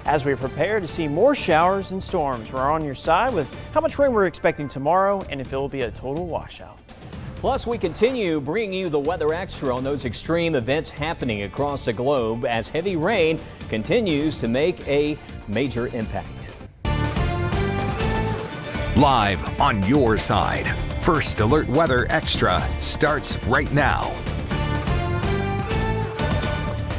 as we prepare to see more showers and storms. We're on your side with how much rain we're expecting tomorrow and if it will be a total washout. Plus, we continue bringing you the Weather Extra on those extreme events happening across the globe as heavy rain continues to make a major impact. Live on your side, First Alert Weather Extra starts right now.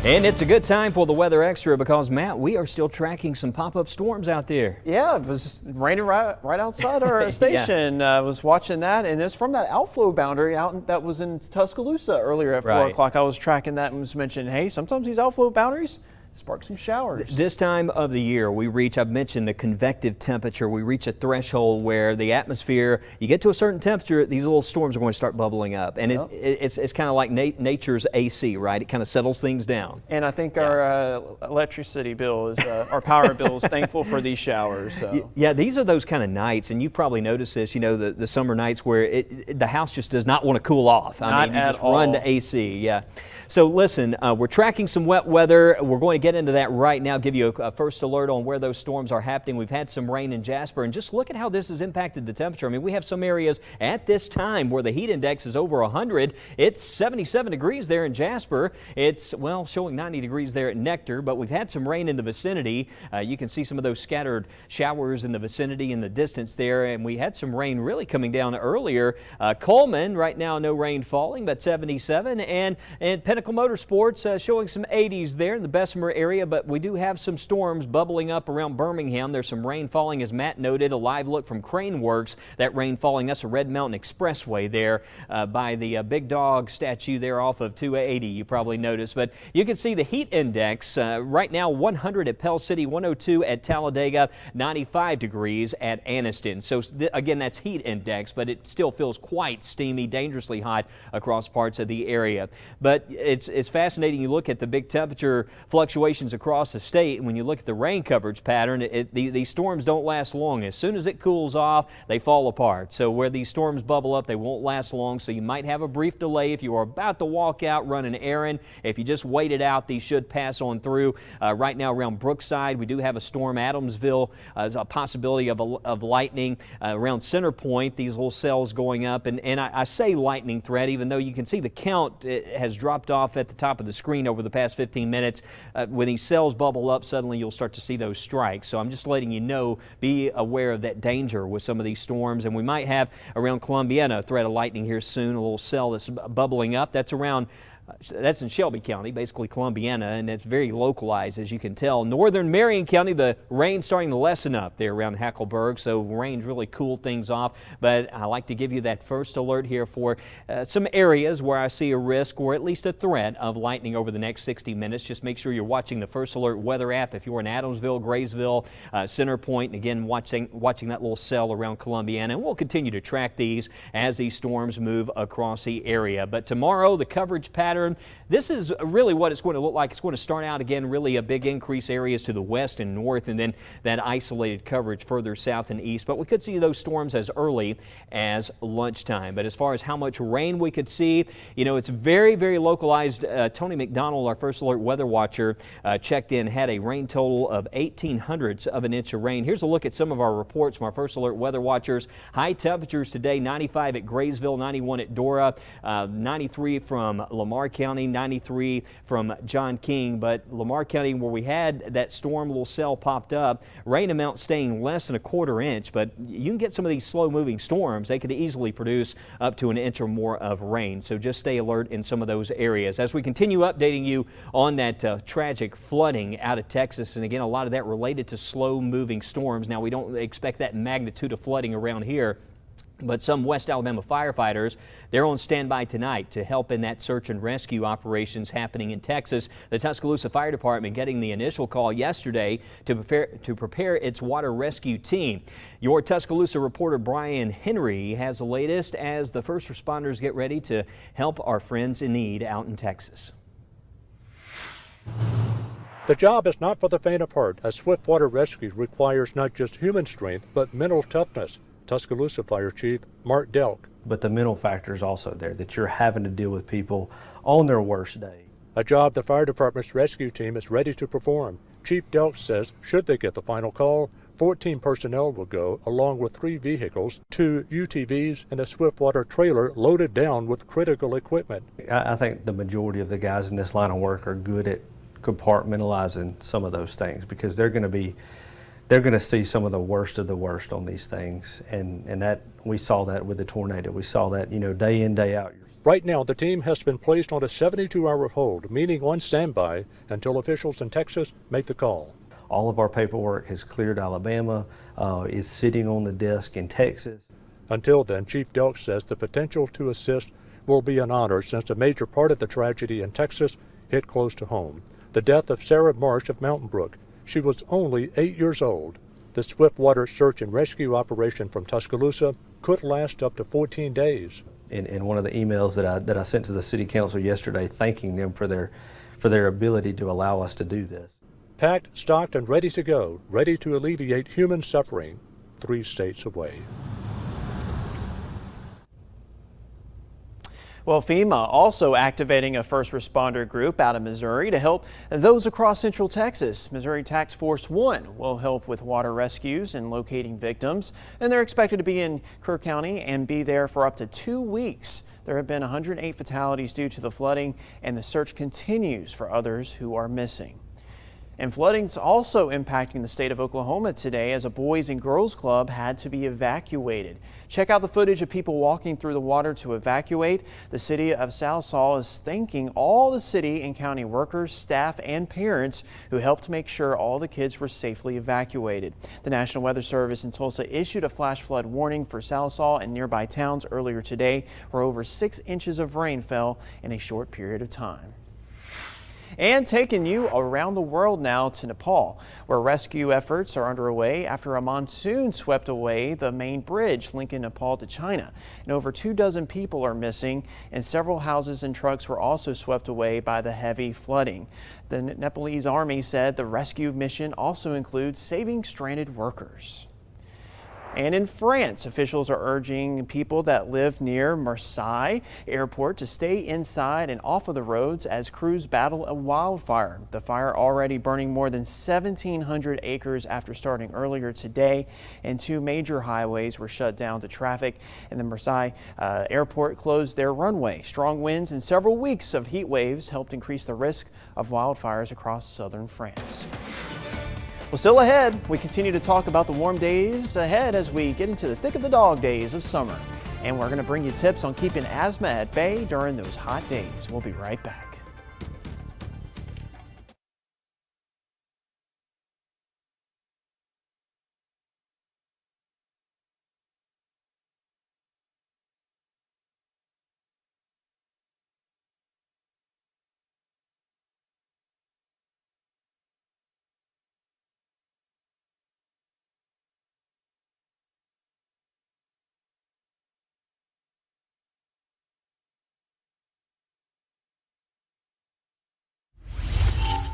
And it's a good time for the Weather Extra because, Matt, we are still tracking some pop-up storms out there. Yeah, it was raining right outside our station. I was watching that, and it's from that outflow boundary that was in Tuscaloosa earlier at 4 o'clock. I was tracking that and was mentioning, hey, sometimes these outflow boundaries spark some showers. This time of the year, I've mentioned the convective temperature. We reach a threshold where the atmosphere, you get to a certain temperature, these little storms are going to start bubbling up. And it's kind of like nature's AC, right? It kind of settles things down. And I think our electricity bill is, our power bill is thankful for these showers. So. Yeah, these are those kind of nights, and you probably noticed this, you know, the summer nights where the house just does not want to cool off. I mean, you just run the AC, yeah. So listen, we're tracking some wet weather. We're going to get into that right now, give you a first alert on where those storms are happening. We've had some rain in Jasper, and just look at how this has impacted the temperature. I mean, we have some areas at this time where the heat index is over 100. It's 77 degrees there in Jasper. It's, well, showing 90 degrees there at Nectar, but we've had some rain in the vicinity. You can see some of those scattered showers in the vicinity in the distance there, and we had some rain really coming down earlier. Coleman, right now, no rain falling, but 77, and Pinnacle Motorsports showing some 80s there in the Bessemer area, but we do have some storms bubbling up around Birmingham. There's some rain falling, as Matt noted. A live look from Crane Works. That rain falling, that's a Red Mountain Expressway there by the Big Dog statue there off of 280, you probably noticed. But you can see the heat index right now, 100 at Pell City, 102 at Talladega, 95 degrees at Anniston. So again, that's heat index, but it still feels quite steamy, dangerously hot across parts of the area. But it's fascinating. You look at the big temperature fluctuations across the state, and when you look at the rain coverage pattern, these storms don't last long. As soon as it cools off, they fall apart. So where these storms bubble up, they won't last long. So you might have a brief delay if you are about to walk out, run an errand. If you just wait it out, these should pass on through. Right now around Brookside, we do have a storm. Adamsville, a possibility of lightning. Around Center Point, these little cells going up. And I say lightning threat, even though you can see the count has dropped off at the top of the screen over the past 15 minutes. When these cells bubble up, suddenly you'll start to see those strikes. So I'm just letting you know, be aware of that danger with some of these storms. And we might have around Columbiana a threat of lightning here soon, a little cell that's bubbling up. That's in Shelby County, basically Columbiana, and it's very localized, as you can tell. Northern Marion County, the rain's starting to lessen up there around Hackleburg, so rain's really cooled things off. But I like to give you that first alert here for some areas where I see a risk or at least a threat of lightning over the next 60 minutes. Just make sure you're watching the First Alert weather app if you're in Adamsville, Graysville, Center Point, and again, watching that little cell around Columbiana. And we'll continue to track these as these storms move across the area. But tomorrow, the coverage pattern, this is really what it's going to look like. It's going to start out again, really a big increase areas to the west and north, and then that isolated coverage further south and east. But we could see those storms as early as lunchtime. But as far as how much rain we could see, you know, it's very, very localized. Tony McDonald, our First Alert weather watcher, checked in, had a rain total of 1/1800ths of an inch of rain. Here's a look at some of our reports from our First Alert weather watchers. High temperatures today, 95 at Graysville, 91 at Dora, 93 from Lamar County, 93 from John King. But Lamar County, where we had that storm little cell popped up, rain amount staying less than a quarter inch. But you can get some of these slow moving storms. They could easily produce up to an inch or more of rain. So just stay alert in some of those areas. As we continue updating you on that tragic flooding out of Texas, and again, a lot of that related to slow moving storms. Now, we don't expect that magnitude of flooding around here. But some West Alabama firefighters, they're on standby tonight to help in that search and rescue operations happening in Texas. The Tuscaloosa Fire Department getting the initial call yesterday to prepare its water rescue team. Your Tuscaloosa reporter Brian Henry has the latest as the first responders get ready to help our friends in need out in Texas. The job is not for the faint of heart, as swift water rescue requires not just human strength, but mental toughness. Tuscaloosa Fire Chief Mark Delk. But the mental factor is also there, that you're having to deal with people on their worst day. A job the fire department's rescue team is ready to perform. Chief Delk says should they get the final call, 14 personnel will go, along with 3 vehicles, 2 UTVs, and a Swiftwater trailer loaded down with critical equipment. I think the majority of the guys in this line of work are good at compartmentalizing some of those things, because they're going to see some of the worst on these things, and that we saw that with the tornado. We saw that, day in, day out. Right now, the team has been placed on a 72-hour hold, meaning on standby until officials in Texas make the call. All of our paperwork has cleared Alabama. It's sitting on the desk in Texas. Until then, Chief Delk says the potential to assist will be an honor, since a major part of the tragedy in Texas hit close to home. The death of Sarah Marsh of Mountain Brook. She was only 8 years old. The Swiftwater search and rescue operation from Tuscaloosa could last up to 14 days. In one of the emails that I sent to the City Council yesterday, thanking them for their ability to allow us to do this. Packed, stocked, and ready to go, ready to alleviate human suffering 3 states away. Well, FEMA also activating a first responder group out of Missouri to help those across central Texas. Missouri Task Force 1 will help with water rescues and locating victims, and they're expected to be in Kerr County and be there for up to 2 weeks. There have been 108 fatalities due to the flooding, and the search continues for others who are missing. And flooding's also impacting the state of Oklahoma today, as a Boys and Girls Club had to be evacuated. Check out the footage of people walking through the water to evacuate. The city of Sallisaw is thanking all the city and county workers, staff, and parents who helped make sure all the kids were safely evacuated. The National Weather Service in Tulsa issued a flash flood warning for Sallisaw and nearby towns earlier today, where over 6 inches of rain fell in a short period of time. And taking you around the world now to Nepal, where rescue efforts are underway after a monsoon swept away the main bridge linking Nepal to China. And over 24 people are missing, and several houses and trucks were also swept away by the heavy flooding. The Nepalese army said the rescue mission also includes saving stranded workers. And in France, officials are urging people that live near Marseille Airport to stay inside and off of the roads as crews battle a wildfire. The fire already burning more than 1,700 acres after starting earlier today, and 2 major highways were shut down to traffic, and the Marseille Airport closed their runway. Strong winds and several weeks of heat waves helped increase the risk of wildfires across southern France. Well, still ahead, we continue to talk about the warm days ahead as we get into the thick of the dog days of summer. And we're going to bring you tips on keeping asthma at bay during those hot days. We'll be right back.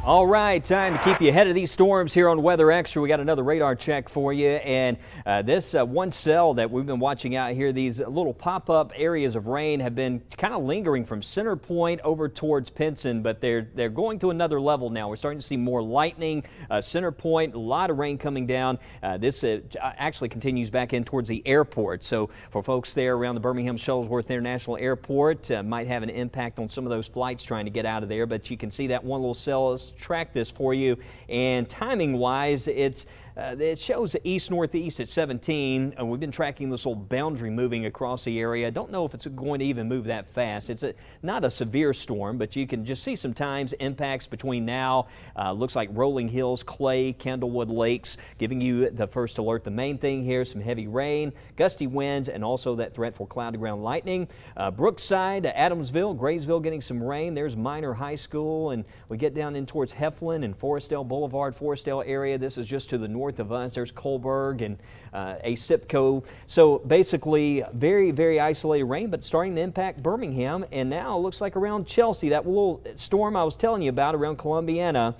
All right, time to keep you ahead of these storms here on Weather Extra. We got another radar check for you, and this one cell that we've been watching out here, these little pop-up areas of rain have been kind of lingering from Center Point over towards Pinson, but they're going to another level now. We're starting to see more lightning. Center Point, a lot of rain coming down. This actually continues back in towards the airport, so for folks there around the Birmingham Shuttlesworth International Airport, might have an impact on some of those flights trying to get out of there, but you can see that one little cell. Let's track this for you, and timing wise it shows east-northeast at 17. We've been tracking this little boundary moving across the area. Don't know if it's going to even move that fast. It's not a severe storm, but you can just see sometimes impacts between now. Looks like Rolling Hills, Clay, Candlewood Lakes, giving you the first alert. The main thing here, some heavy rain, gusty winds, and also that threat for cloud-to-ground lightning. Brookside, Adamsville, Graysville getting some rain. There's Minor High School, and we get down in towards Heflin and Forestdale Boulevard, Forestdale area. This is just to the north north of us. There's Colberg and Asipco. So basically very, very isolated rain, but starting to impact Birmingham, and now it looks like around Chelsea, that little storm I was telling you about around Columbiana,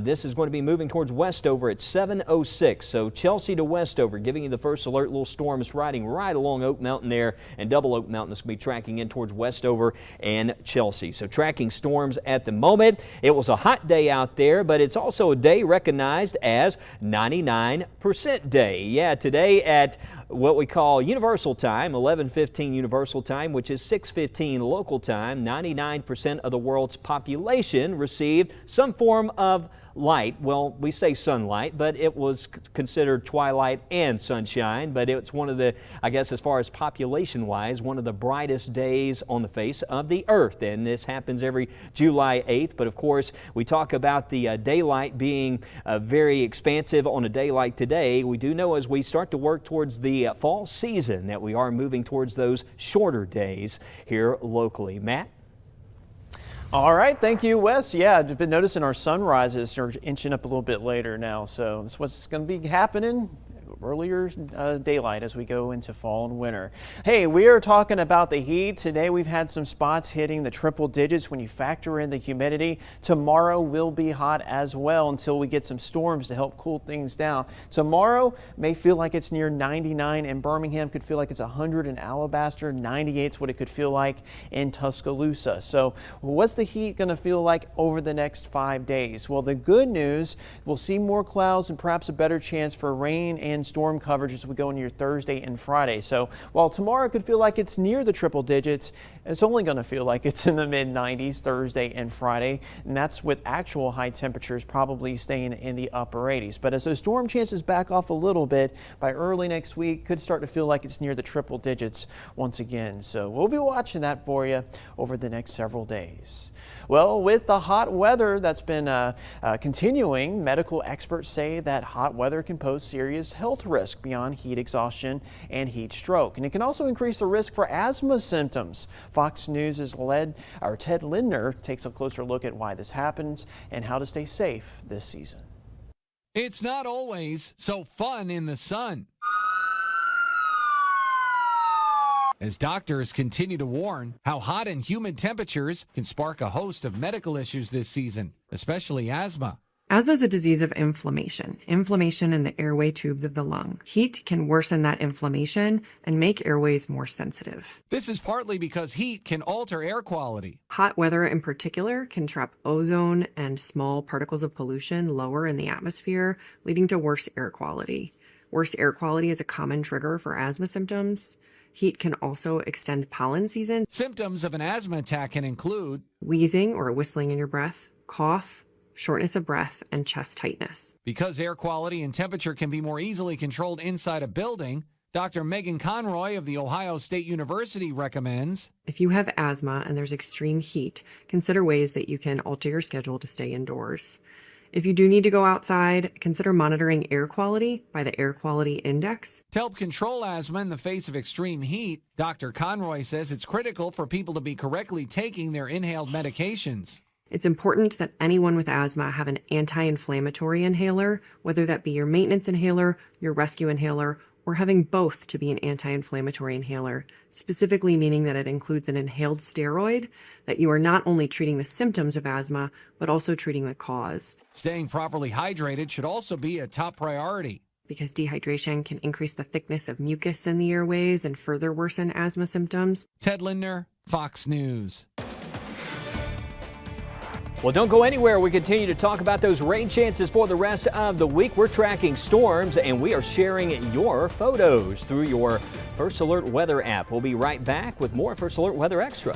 this is going to be moving towards Westover at 7:06. So Chelsea to Westover, giving you the first alert. Little storm is riding right along Oak Mountain there, and Double Oak Mountain is going to be tracking in towards Westover and Chelsea. So tracking storms at the moment. It was a hot day out there, but it's also a day recognized as 99% Day. Yeah, today at what we call Universal Time, 11:15 Universal Time, which is 6:15 local time, 99% of the world's population received some form of light. Well, we say sunlight, but it was considered twilight and sunshine, but it's one of the, I guess as far as population-wise, one of the brightest days on the face of the earth, and this happens every July 8th. But of course, we talk about the daylight being very expansive on a day like today. We do know as we start to work towards the fall season that we are moving towards those shorter days here locally. Matt? All right, thank you, Wes. Yeah, I've been noticing our sunrises are inching up a little bit later now, so that's what's going to be happening. Earlier daylight as we go into fall and winter. Hey, we are talking about the heat. Today we've had some spots hitting the triple digits when you factor in the humidity. Tomorrow will be hot as well until we get some storms to help cool things down. Tomorrow may feel like it's near 99 in Birmingham, could feel like it's 100 in Alabaster, 98 is what it could feel like in Tuscaloosa. So what's the heat going to feel like over the next 5 days? Well, the good news, we'll see more clouds and perhaps a better chance for rain and storm coverage as we go into your Thursday and Friday. So while tomorrow could feel like it's near the triple digits, it's only going to feel like it's in the mid-90s Thursday and Friday, and that's with actual high temperatures probably staying in the upper 80s. But as those storm chances back off a little bit, by early next week could start to feel like it's near the triple digits once again. So we'll be watching that for you over the next several days. Well, with the hot weather that's been continuing, medical experts say that hot weather can pose serious health risk beyond heat exhaustion and heat stroke. And it can also increase the risk for asthma symptoms. Fox News' Ted Lindner takes a closer look at why this happens and how to stay safe this season. It's not always so fun in the sun. As doctors continue to warn how hot and humid temperatures can spark a host of medical issues this season, especially asthma. Asthma is a disease of inflammation in the airway tubes of the lung. Heat can worsen that inflammation and make airways more sensitive. This is partly because heat can alter air quality. Hot weather in particular can trap ozone and small particles of pollution lower in the atmosphere, leading to worse air quality. Worse air quality is a common trigger for asthma symptoms. Heat can also extend pollen season. Symptoms of an asthma attack can include wheezing or whistling in your breath, cough, shortness of breath, and chest tightness. Because air quality and temperature can be more easily controlled inside a building, Dr. Megan Conroy of The Ohio State University recommends, if you have asthma and there's extreme heat, consider ways that you can alter your schedule to stay indoors. If you do need to go outside, consider monitoring air quality by the Air Quality Index. To help control asthma in the face of extreme heat, Dr. Conroy says it's critical for people to be correctly taking their inhaled medications. It's important that anyone with asthma have an anti-inflammatory inhaler, whether that be your maintenance inhaler, your rescue inhaler, or having both to be an anti-inflammatory inhaler, specifically meaning that it includes an inhaled steroid, that you are not only treating the symptoms of asthma, but also treating the cause. Staying properly hydrated should also be a top priority, because dehydration can increase the thickness of mucus in the airways and further worsen asthma symptoms. Ted Lindner, Fox News. Well, don't go anywhere. We continue to talk about those rain chances for the rest of the week. We're tracking storms, and we are sharing your photos through your First Alert Weather app. We'll be right back with more First Alert Weather Extra.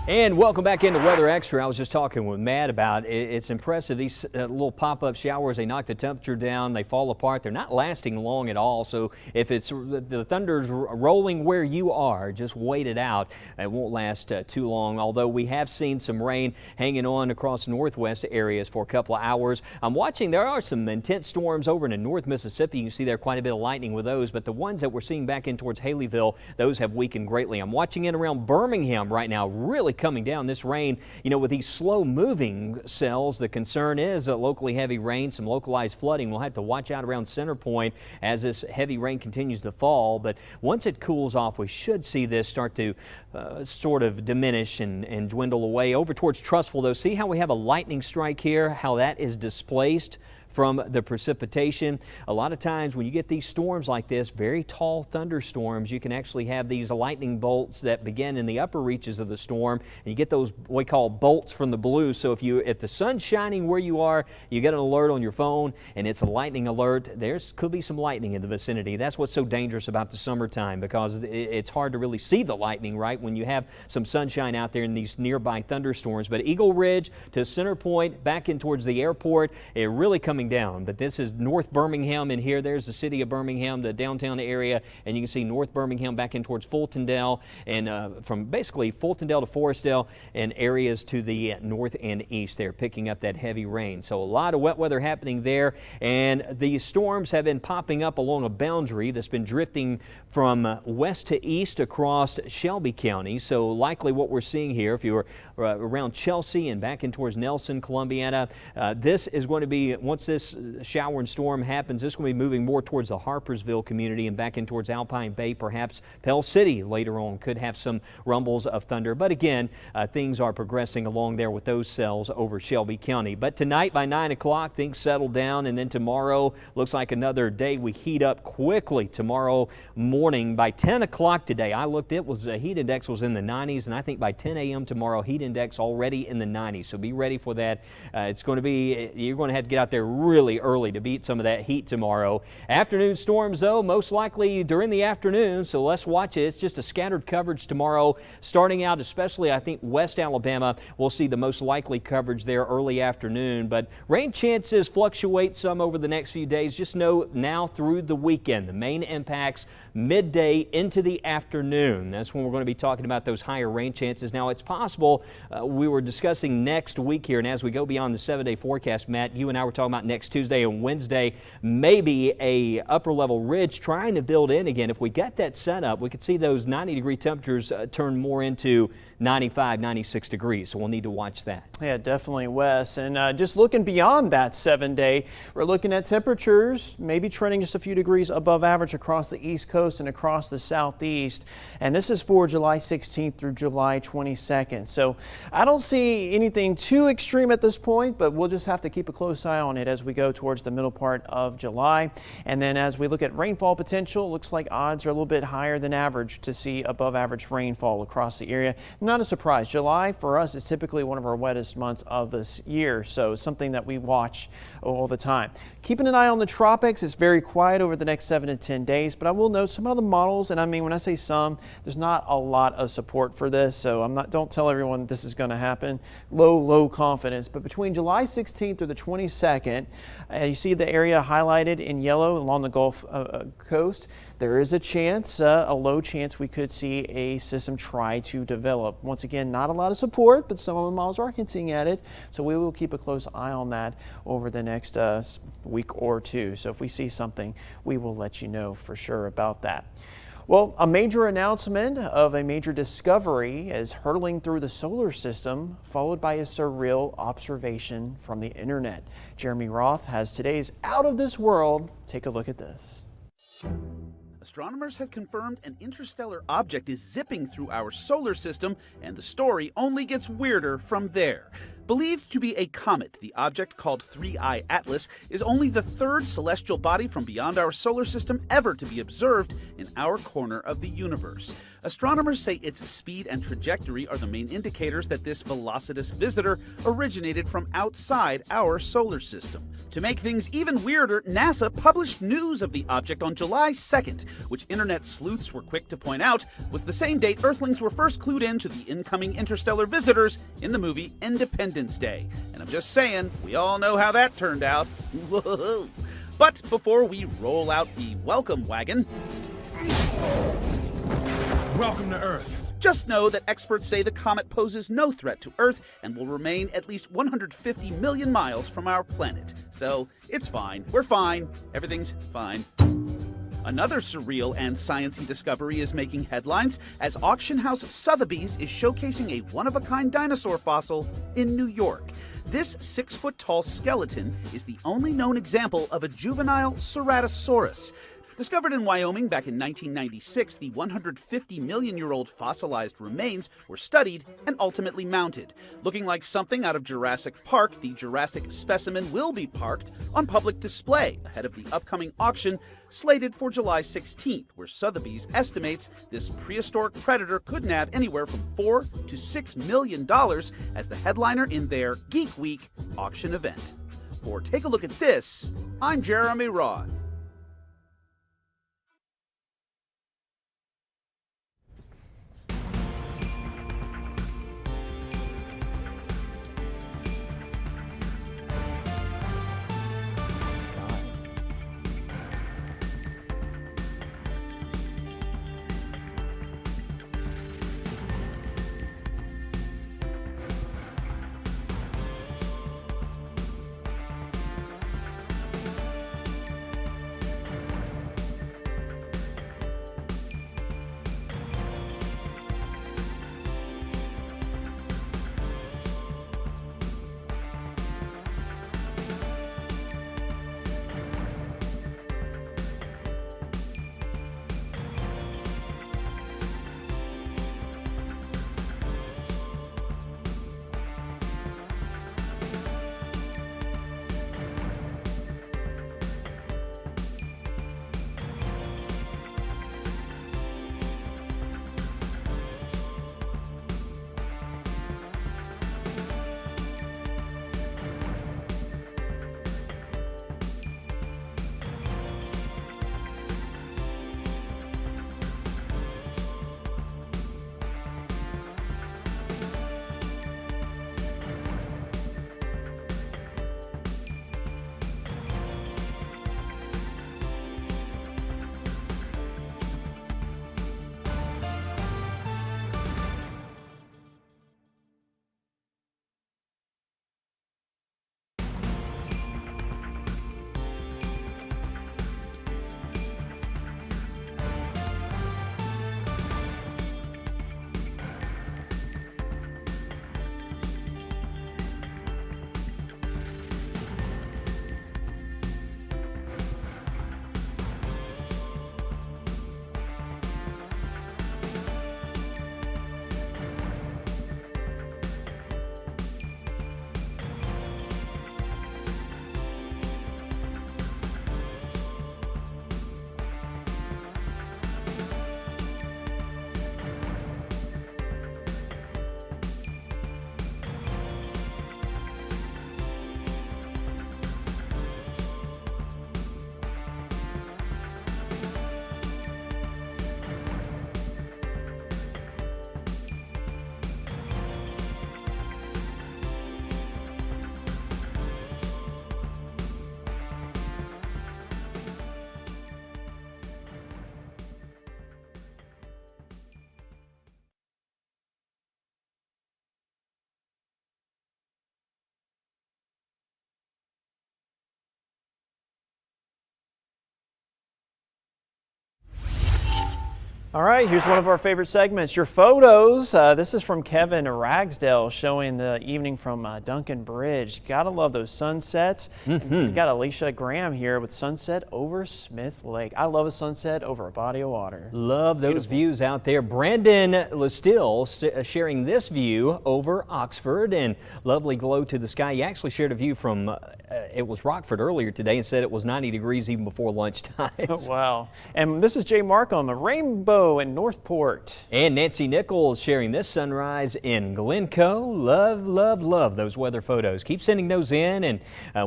And welcome back into Weather Extra. I was just talking with Matt about it. It's impressive. These little pop-up showers, they knock the temperature down, they fall apart. They're not lasting long at all. So if it's the thunder's rolling where you are, just wait it out. It won't last too long, although we have seen some rain hanging on across northwest areas for a couple of hours. I'm watching, there are some intense storms over in North Mississippi. You can see there quite a bit of lightning with those, but the ones that we're seeing back in towards Haleyville, those have weakened greatly. I'm watching it around Birmingham right now, really coming down. This rain, you know, with these slow moving cells, the concern is locally heavy rain, some localized flooding. We'll have to watch out around Center Point as this heavy rain continues to fall. But once it cools off, we should see this start to sort of diminish and dwindle away. Over towards Trussville, though, see how we have a lightning strike here, how that is displaced from the precipitation. A lot of times when you get these storms like this, very tall thunderstorms, you can actually have these lightning bolts that begin in the upper reaches of the storm, and you get those what we call bolts from the blue. So if the sun's shining where you are, you get an alert on your phone and it's a lightning alert, could be some lightning in the vicinity. That's what's so dangerous about the summertime, because it's hard to really see the lightning, right, when you have some sunshine out there in these nearby thunderstorms. But Eagle Ridge to Center Point, back in towards the airport, it really coming down. But this is North Birmingham in here. There's the city of Birmingham, the downtown area, and you can see North Birmingham back in towards Fultondale, and from basically Fultondale to Forestdale and areas to the north and east there, picking up that heavy rain. So a lot of wet weather happening there, and the storms have been popping up along a boundary that's been drifting from west to east across Shelby County. So likely what we're seeing here, if you're around Chelsea and back in towards Nelson, Columbiana, this is going to be, once this shower and storm happens, this is going to be moving more towards the Harpersville community and back in towards Alpine Bay. Perhaps Pell City later on could have some rumbles of thunder. But again, things are progressing along there with those cells over Shelby County. But tonight by 9 o'clock, things settle down, and then tomorrow looks like another day we heat up quickly. Tomorrow morning by 10 o'clock today, I looked, it was heat index was in the 90s, and I think by 10 a.m. tomorrow, heat index already in the 90s. So be ready for that. It's going to be, you're going to have to get out there really early to beat some of that heat tomorrow. Afternoon storms, though, most likely during the afternoon, so let's watch it. It's just a scattered coverage tomorrow, starting out especially, I think, West Alabama. We'll see the most likely coverage there early afternoon, but rain chances fluctuate some over the next few days. Just know now through the weekend, the main impacts midday into the afternoon. That's when we're going to be talking about those higher rain chances. Now, it's possible, we were discussing next week here, and as we go beyond the 7-day forecast, Matt, you and I were talking about next Tuesday and Wednesday, maybe a upper level ridge trying to build in again. If we get that set up, we could see those 90-degree temperatures turn more into 95, 96 degrees. So we'll need to watch that. Yeah, definitely, Wes. And just looking beyond that 7-day, we're looking at temperatures maybe trending just a few degrees above average across the East Coast and across the Southeast. And this is for July 16th through July 22nd. So I don't see anything too extreme at this point, but we'll just have to keep a close eye on it as we go towards the middle part of July. And then as we look at rainfall potential, it looks like odds are a little bit higher than average to see above average rainfall across the area. Not a surprise. July for us is typically one of our wettest months of this year, so it's something that we watch all the time. Keeping an eye on the tropics. It's very quiet over the next 7 to 10 days, but I will note some of the models, and I mean when I say some, there's not a lot of support for this, so don't tell everyone this is going to happen. Low confidence, but between July 16th through the 22nd, you see the area highlighted in yellow along the Gulf Coast. There is a chance, a low chance, we could see a system try to develop. Once again, not a lot of support, but some of the models are hinting at it. So we will keep a close eye on that over the next week or two. So if we see something, we will let you know for sure about that. Well, a major announcement of a major discovery is hurtling through the solar system, followed by a surreal observation from the internet. Jeremy Roth has today's Out of This World. Take a look at this. Astronomers have confirmed an interstellar object is zipping through our solar system, and the story only gets weirder from there. Believed to be a comet, the object called 3I Atlas is only the third celestial body from beyond our solar system ever to be observed in our corner of the universe. Astronomers say its speed and trajectory are the main indicators that this velocitous visitor originated from outside our solar system. To make things even weirder, NASA published news of the object on July 2nd, which internet sleuths were quick to point out was the same date Earthlings were first clued in to the incoming interstellar visitors in the movie Independence Day. And I'm just saying, we all know how that turned out. But before we roll out the welcome wagon, welcome to Earth. Just know that experts say the comet poses no threat to Earth and will remain at least 150 million miles from our planet. So it's fine. We're fine. Everything's fine. Another surreal and sciencey discovery is making headlines as auction house Sotheby's is showcasing a one-of-a-kind dinosaur fossil in New York. This 6-foot-tall skeleton is the only known example of a juvenile Ceratosaurus. Discovered in Wyoming back in 1996, the 150-million-year-old fossilized remains were studied and ultimately mounted. Looking like something out of Jurassic Park, the Jurassic specimen will be parked on public display ahead of the upcoming auction slated for July 16th, where Sotheby's estimates this prehistoric predator could nab anywhere from $4 to $6 million as the headliner in their Geek Week auction event. For Take a Look at This, I'm Jeremy Roth. All right, here's one of our favorite segments, your photos. This is from Kevin Ragsdale showing the evening from Duncan Bridge. Gotta love those sunsets. We got Alicia Graham here with sunset over Smith Lake. I love a sunset over a body of water. Love those views out there. Brandon Lestill sharing this view over Oxford and lovely glow to the sky. He actually shared a view from, it was Rockford earlier today and said it was 90 degrees even before lunchtime. Wow. And this is Jay Markham, a rainbow in Northport. And Nancy Nichols sharing this sunrise in Glencoe. Love, love, love those weather photos. Keep sending those in and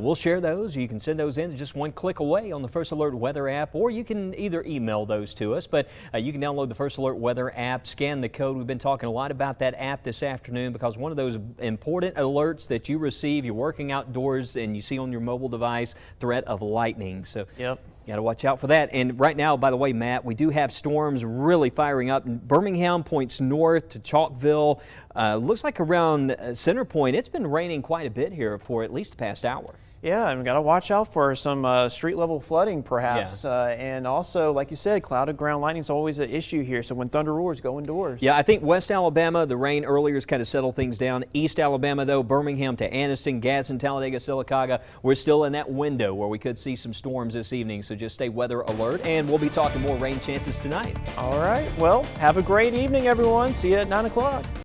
we'll share those. You can send those in just one click away on the First Alert Weather app, or you can either email those to us, but you can download the First Alert Weather app, scan the code. We've been talking a lot about that app this afternoon because one of those important alerts that you receive, you're working outdoors and you see on your mobile device, threat of lightning. So yep. Got to watch out for that. And right now, by the way, Matt, we do have storms really firing up. Birmingham points north to Chalkville. Looks like around Center Point, it's been raining quite a bit here for at least the past hour. Yeah, and we got to watch out for some street level flooding perhaps. Yeah. And also, like you said, clouded ground lightning is always an issue here. So when thunder roars, go indoors. Yeah, I think West Alabama, the rain earlier has kind of settled things down. East Alabama, though, Birmingham to Anniston, Gadsden, Talladega, Sylacauga, we're still in that window where we could see some storms this evening. So just stay weather alert, and we'll be talking more rain chances tonight. All right. Well, have a great evening, everyone. See you at 9 o'clock.